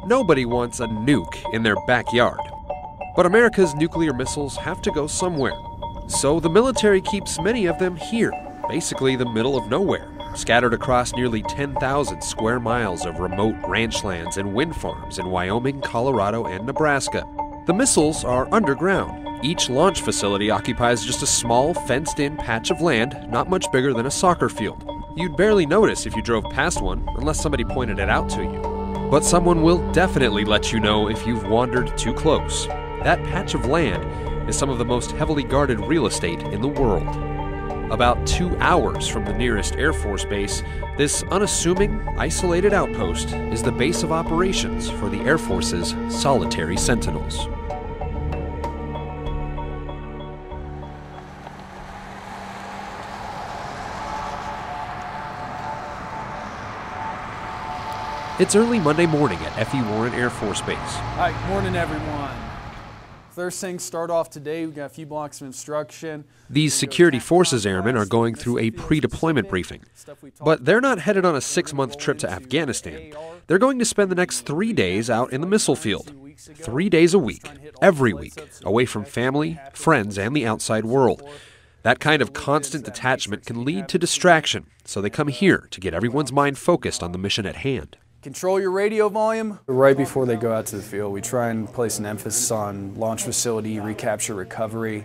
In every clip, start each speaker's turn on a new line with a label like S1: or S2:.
S1: Nobody wants a nuke in their backyard. But America's nuclear missiles have to go somewhere. So the military keeps many of them here, basically the middle of nowhere, scattered across nearly 10,000 square miles of remote ranch lands and wind farms in Wyoming, Colorado, and Nebraska. The missiles are underground. Each launch facility occupies just a small, fenced-in patch of land, not much bigger than a soccer field. You'd barely notice if you drove past one, unless somebody pointed it out to you. But someone will definitely let you know if you've wandered too close. That patch of land is some of the most heavily guarded real estate in the world. About 2 hours from the nearest Air Force base, this unassuming, isolated outpost is the base of operations for the Air Force's Solitary Sentinels. It's early Monday morning at F.E. Warren Air Force Base.
S2: All right, morning everyone. First thing, start off today, we've got a few blocks of instruction.
S1: These Security Forces airmen are going through a pre-deployment briefing. But they're not headed on a 6-month trip to Afghanistan. They're going to spend the next 3 days out in the missile field. 3 days a week, every week, away from family, friends, and the outside world. That kind of constant detachment can lead to distraction, so they come here to get everyone's mind focused on the mission at hand.
S2: Control your radio volume. Right before they go out to the field, we try and place an emphasis on launch facility, recapture recovery,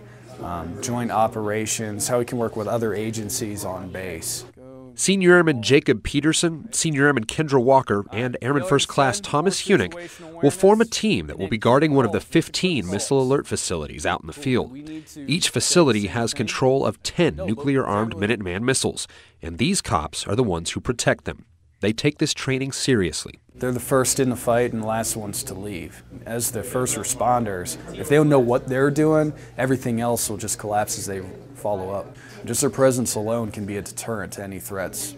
S2: joint operations, how we can work with other agencies on base.
S1: Senior Airman Jacob Peterson, Senior Airman Kendra Walker, and Airman First Class Thomas Hunick will form a team that will be guarding one of the 15 missile alert facilities out in the field. Each facility has control of 10 nuclear-armed Minuteman missiles, and these cops are the ones who protect them. They take this training seriously.
S2: They're the first in the fight and the last ones to leave. As the first responders, if they don't know what they're doing, everything else will just collapse as they follow up. Just their presence alone can be a deterrent to any threats.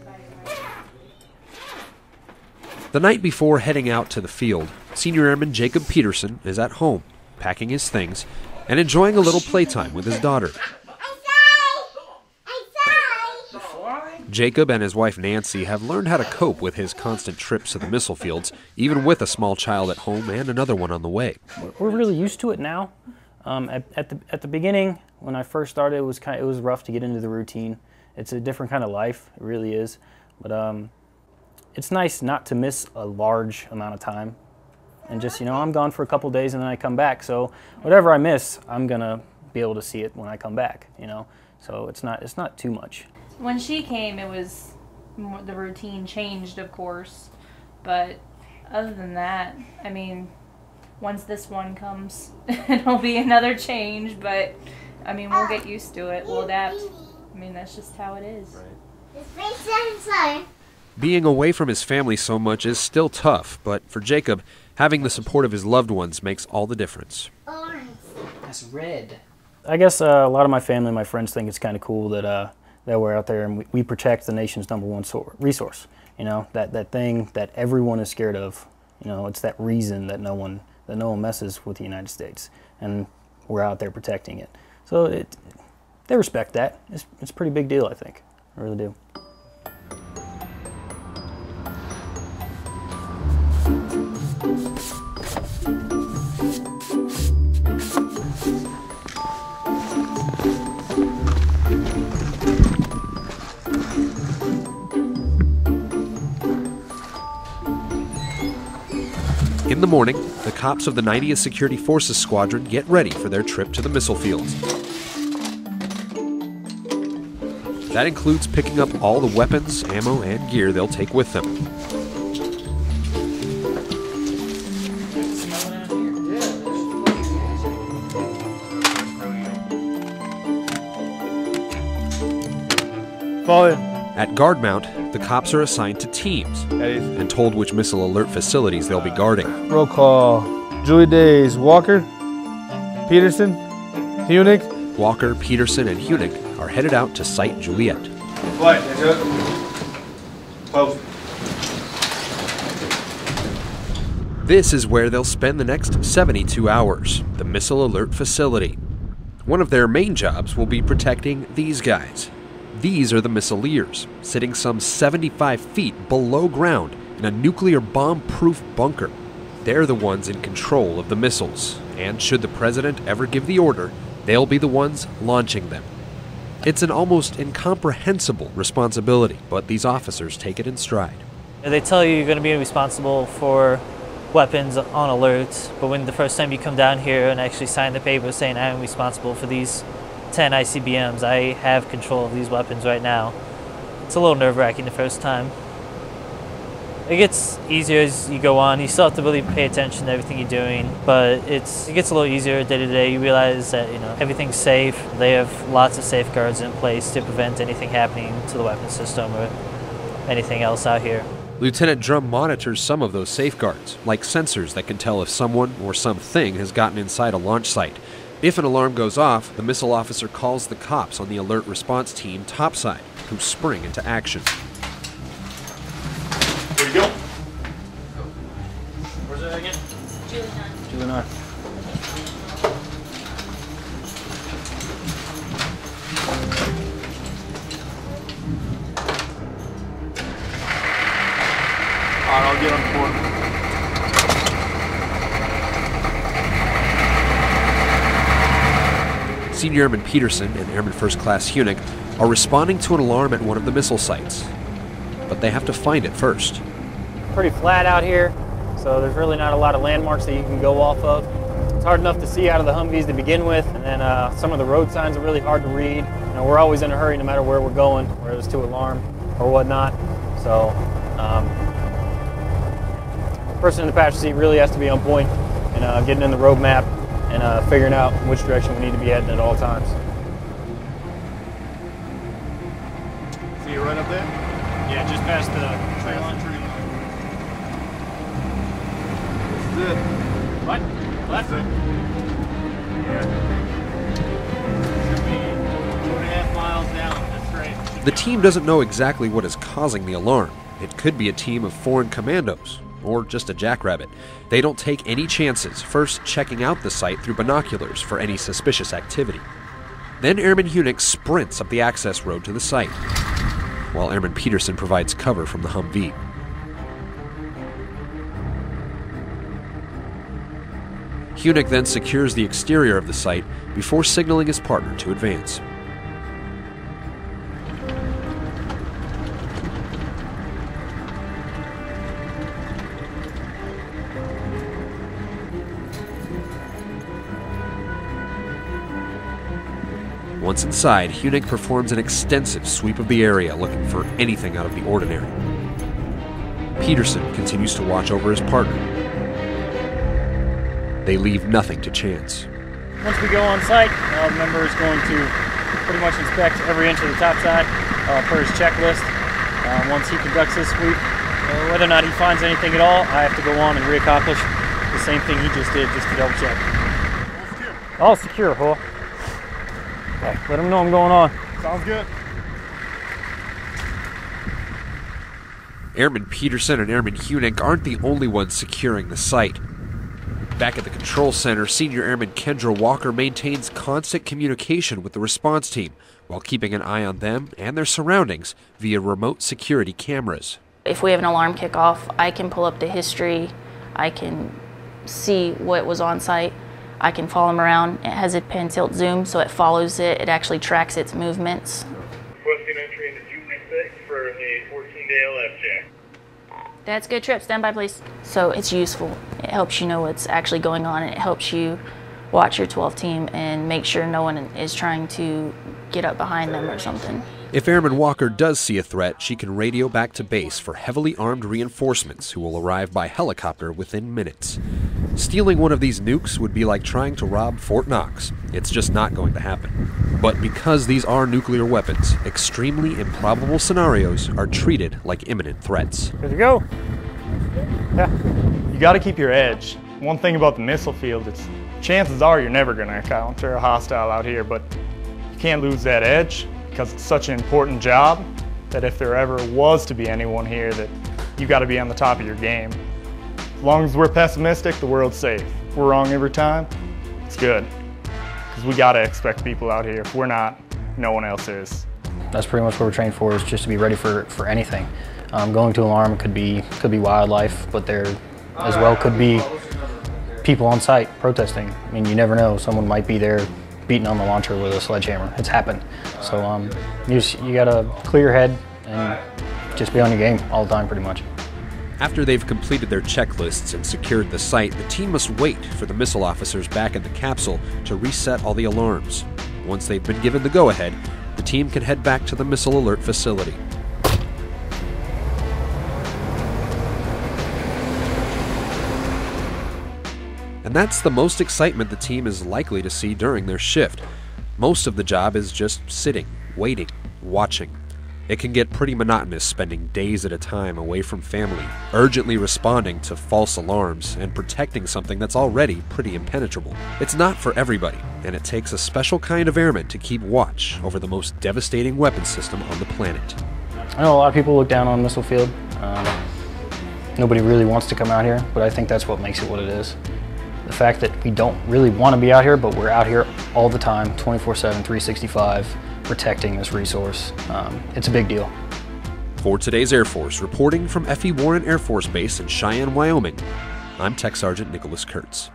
S1: The night before heading out to the field, Senior Airman Jacob Peterson is at home, packing his things and enjoying a little playtime with his daughter. Jacob and his wife Nancy have learned how to cope with his constant trips to the missile fields, even with a small child at home and another one on the way.
S3: We're really used to it now. At the beginning, when I first started, it was rough to get into the routine. It's a different kind of life, it really is. But it's nice not to miss a large amount of time. And just, I'm gone for a couple days and then I come back. So whatever I miss, I'm gonna be able to see it when I come back. So it's not too much.
S4: When she came, it was the routine changed, of course, but other than that, I mean, once this one comes, it'll be another change, but I mean, we'll get used to it, we'll adapt. I mean, that's just how it is.
S1: Being away from his family so much is still tough, but for Jacob, having the support of his loved ones makes all the difference.
S5: That's red.
S3: I guess a lot of my family, my friends think it's kind of cool that we're out there and we protect the nation's #1 resource. That thing that everyone is scared of. It's that reason that no one messes with the United States, and we're out there protecting it. So they respect that. It's a pretty big deal, I think. I really do.
S1: In the morning, the cops of the 90th Security Forces Squadron get ready for their trip to the missile fields. That includes picking up all the weapons, ammo, and gear they'll take with them.
S2: Fall in.
S1: At guard mount, the cops are assigned to teams and told which missile alert facilities they'll be guarding.
S6: Roll call. Julie Days, Walker, Peterson, Hunick.
S1: Walker, Peterson, and Hunick are headed out to Site Juliet.
S6: Flight, Post.
S1: This is where they'll spend the next 72 hours, the missile alert facility. One of their main jobs will be protecting these guys. These are the missileers, sitting some 75 feet below ground in a nuclear bomb-proof bunker. They're the ones in control of the missiles, and should the president ever give the order, they'll be the ones launching them. It's an almost incomprehensible responsibility, but these officers take it in stride.
S7: They tell you you're going to be responsible for weapons on alert, but when the first time you come down here and actually sign the paper saying I'm responsible for these 10 ICBMs, I have control of these weapons right now, it's a little nerve-wracking the first time. It gets easier as you go on. You still have to really pay attention to everything you're doing, but it gets a little easier day to day. You realize that everything's safe. They have lots of safeguards in place to prevent anything happening to the weapon system or anything else out here.
S1: Lieutenant Drum monitors some of those safeguards, like sensors that can tell if someone or something has gotten inside a launch site. If an alarm goes off, the missile officer calls the cops on the alert response team topside, who spring into action.
S6: Where you go?
S3: Where's it again? Julie 9.
S6: Alright, I'll get on the board.
S1: Senior Airman Peterson and Airman First Class Hunick are responding to an alarm at one of the missile sites, but they have to find it first.
S3: Pretty flat out here, so there's really not a lot of landmarks that you can go off of. It's hard enough to see out of the Humvees to begin with, and then some of the road signs are really hard to read. We're always in a hurry no matter where we're going, whether it's to alarm or whatnot. So, the person in the passenger seat really has to be on point and getting in the road map and figuring out which direction we need to be heading at all times.
S6: See you right up there?
S3: Yeah, just past the tree line.
S6: This is it.
S3: What? Left?
S6: That's it.
S3: Yeah. Should be 2.5 miles down. That's great.
S1: The team doesn't know exactly what is causing the alarm. It could be a team of foreign commandos, or just a jackrabbit. They don't take any chances, first checking out the site through binoculars for any suspicious activity. Then Airman Hunick sprints up the access road to the site, while Airman Peterson provides cover from the Humvee. Hunick then secures the exterior of the site before signaling his partner to advance. Once inside, Hunick performs an extensive sweep of the area looking for anything out of the ordinary. Peterson continues to watch over his partner. They leave nothing to chance.
S3: Once we go on site, the member is going to pretty much inspect every inch of the top side per his checklist. Once he conducts his sweep, whether or not he finds anything at all, I have to go on and reaccomplish the same thing he just did, just to double check. All secure, huh? Okay, let him know I'm going on.
S6: Sounds good.
S1: Airman Peterson and Airman Hunick aren't the only ones securing the site. Back at the control center, Senior Airman Kendra Walker maintains constant communication with the response team while keeping an eye on them and their surroundings via remote security cameras.
S8: If we have an alarm kickoff, I can pull up the history, I can see what was on site, I can follow them around. It has a pan tilt zoom, so it follows it, it actually tracks its movements.
S9: Requesting entry into Julie 6 for a 14-day LF check.
S8: That's a good trip, stand by please. So it's useful. It helps you know what's actually going on, and it helps you watch your 12 team and make sure no one is trying to get up behind them or something.
S1: If Airman Walker does see a threat, she can radio back to base for heavily armed reinforcements who will arrive by helicopter within minutes. Stealing one of these nukes would be like trying to rob Fort Knox. It's just not going to happen. But because these are nuclear weapons, extremely improbable scenarios are treated like imminent threats.
S3: Good to go. Yeah.
S10: You got to keep your edge. One thing about the missile field is chances are you're never going to encounter a hostile out here, but you can't lose that edge because it's such an important job that if there ever was to be anyone here, that you got to be on the top of your game. As long as we're pessimistic, the world's safe. If we're wrong every time, it's good. Because we got to expect people out here. If we're not, no one else is.
S3: That's pretty much what we're trained for, is just to be ready for anything. Going to alarm could be wildlife, but they're as well could be people on site protesting. I mean, you never know. Someone might be there beating on the launcher with a sledgehammer. It's happened. So you got to clear your head and just be on your game all the time, pretty much.
S1: After they've completed their checklists and secured the site, the team must wait for the missile officers back in the capsule to reset all the alarms. Once they've been given the go-ahead, the team can head back to the missile alert facility. And that's the most excitement the team is likely to see during their shift. Most of the job is just sitting, waiting, watching. It can get pretty monotonous spending days at a time away from family, urgently responding to false alarms, and protecting something that's already pretty impenetrable. It's not for everybody, and it takes a special kind of airman to keep watch over the most devastating weapon system on the planet.
S3: I know a lot of people look down on Missile Field. Nobody really wants to come out here, but I think that's what makes it what it is. The fact that we don't really want to be out here, but we're out here all the time, 24/7, 365, protecting this resource. It's a big deal.
S1: For today's Air Force, reporting from F.E. Warren Air Force Base in Cheyenne, Wyoming, I'm Tech Sergeant Nicholas Kurtz.